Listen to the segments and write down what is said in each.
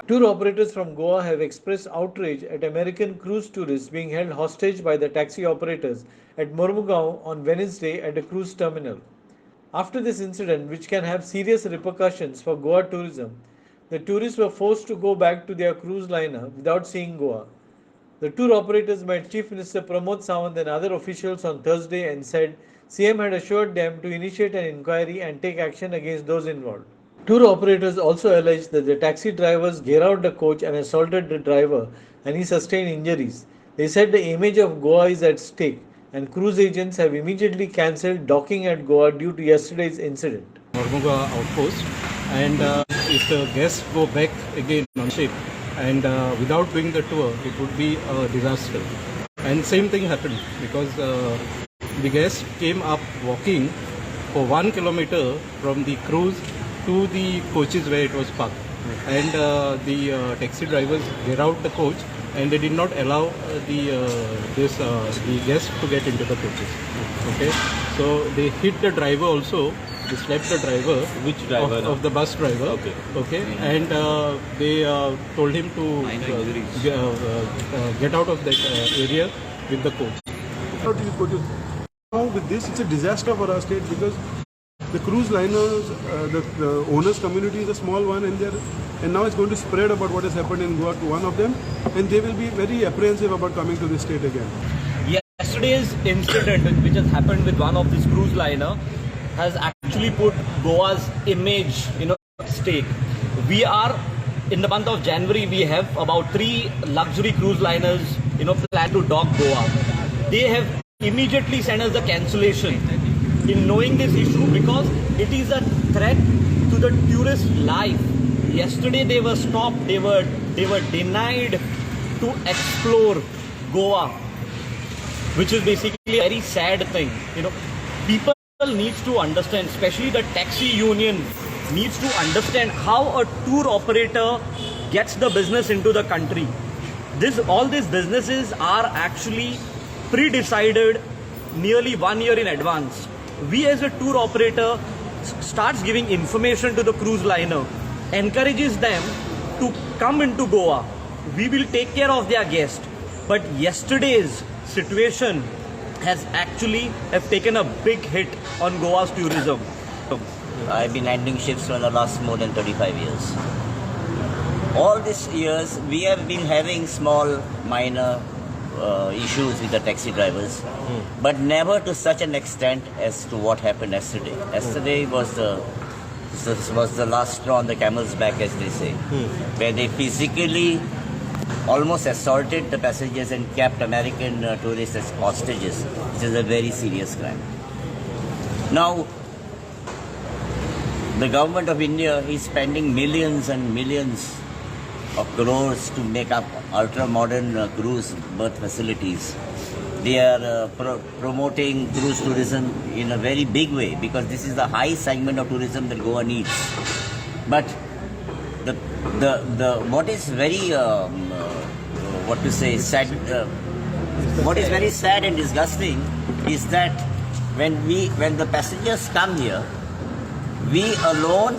Tour operators from Goa have expressed outrage at American cruise tourists being held hostage by the taxi operators at Mormugao on Wednesday at a cruise terminal. After this incident, which can have serious repercussions for Goa tourism, the tourists were forced to go back to their cruise liner without seeing Goa. The tour operators met Chief Minister Pramod Sawant and other officials on Thursday and said CM had assured them to initiate an inquiry and take action against those involved. Tour operators also alleged that the taxi drivers geared the coach and assaulted the driver and he sustained injuries. They said the image of Goa is at stake and cruise agents have immediately cancelled docking at Goa due to yesterday's incident. Mormugao outpost, and if the guests go back again on ship and without doing the tour, it would be a disaster. And same thing happened because the guests came up walking for 1 kilometer from the cruise to the coaches where it was parked, and the taxi drivers get out the coach and they did not allow the guests to get into the coaches. Okay, so they hit the driver also. They slapped the driver. Which driver? Of the bus driver. Okay. Okay, and they told him to get out of that area with the coach. Now with this, it's a disaster for our state because the cruise liners, the owners community is a small one, and now it's going to spread about what has happened in Goa to one of them, and they will be very apprehensive about coming to this state again. Yesterday's incident, which has happened with one of these cruise liner, has actually put Goa's image at stake. We are in the month of January. We have about 3 luxury cruise liners, plan to dock Goa. They have immediately sent us the cancellation in knowing this issue because it is a threat to the tourist life. Yesterday they were stopped, they were denied to explore Goa, which is basically a very sad thing. People needs to understand, especially the taxi union needs to understand how a tour operator gets the business into the country. All these businesses are actually pre-decided nearly 1 year in advance. We as a tour operator starts giving information to the cruise liner, encourages them to come into Goa. We will take care of their guests. But yesterday's situation has actually taken a big hit on Goa's tourism. I've been handling ships for the last more than 35 years. All these years, we have been having small, minor issues with the taxi drivers, but never to such an extent as to what happened yesterday. Yesterday was the last straw on the camel's back, as they say, where they physically almost assaulted the passengers and kept American tourists as hostages, which is a very serious crime. Now, the government of India is spending millions and millions of crores to make up ultra-modern cruise berth facilities. They are promoting cruise tourism in a very big way because this is the high segment of tourism that Goa needs. But what is very sad, what is very sad and disgusting is that when the passengers come here, we alone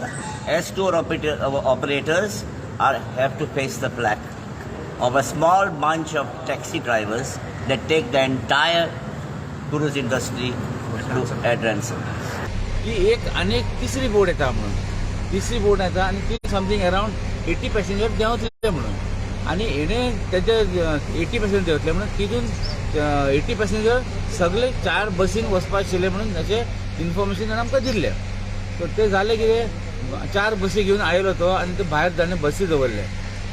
as tour operators have to face the plaque of a small bunch of taxi drivers that take the entire cruise industry at ransom. तिसरी boat येता म्हणून तिसरी boat येता आणि ती something around 80 passenger देंवतले म्हणून आणि हेणे त्याचे 80 पॅसेंजर देंवतले म्हणून तितून 80 पॅसेंजर सगळे 4 बसीन वचपा आशिल्ले म्हणून अशें इन्फॉर्मेशन आमकां दिल्लें. सो ते जालें कितें 4 बसी घेवन आयलो तो आनी ते भायर ताणें बसी दवरले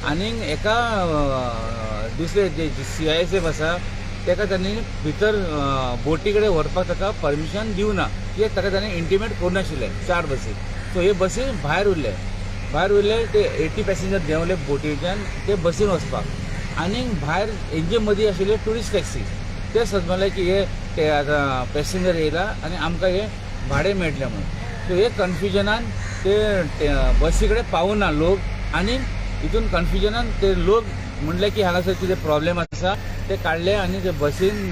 आनी एका दुसरे जे CISF आसा ताका तांणी भितर बोटी कडेन व्हरपाक ताका परमिशन दिवना कित्याक ताका ताणें इंटिमेट करूनाशिल्लें 4 बसी. सो हे बसी भायर उरले ते 80 पॅसेंजर देंवले बोटीच्यान ते बसीन वचपाक आनी भायर हेंचे मदीं आशिल्ले ट्युरिस्ट टॅक्सी ते सजमले की हे आतां पॅसेंजर येयला आनी आमकां हे भाडें मेळटलें म्हणून. सो हे कन्फ्युजनान ते बसी कडेन पावना लोक आनी हितून कन्फ्युजनान ते लोक म्हणले की हांगासर कितें प्रॉब्लेम आसा ते काडले आनी ते बसीन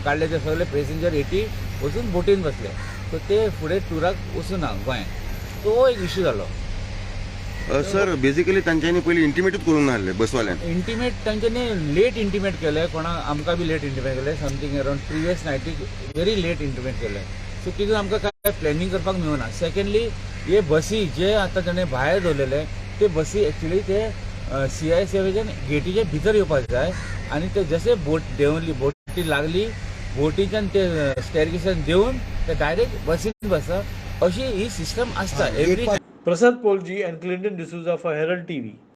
काडले ते सगळे पॅसेंजर 80 वचून बोटीन बसले. सो ते फुडें टुराक वचूना गोंयांत. तो एक इश्यू जालो. सर बेसिकली तांच्यांनी पयलीं इंटिमेटूच करून नासलें बसवाल्यान. इंटिमेट तांच्यांनी लेट इंटिमेट केलें, कोणाक आमकां बी लेट इंटिमेट केलें, समथींग अरावंड प्रिवियस नायटीक व्हेरी लेट इंटिमेट केलें. सो तितून आमकां काय प्लॅनिंग करपाक मेळना. सेकंडली हे बसी जे आतां ताणें भायर दवरलेले ते बसी एक्चुली ते CISFच्यान गेटीचे भितर येवपाक जाय आनी ते जशे बोट देंवली, बोटी लागली, बोटीच्यान ते स्टेरकेसान देंवन ते डायरेक्ट बसीन बसा, अशी ही सिस्टम आसता every. Prasad Polji and Clinton D'Souza for Herald TV.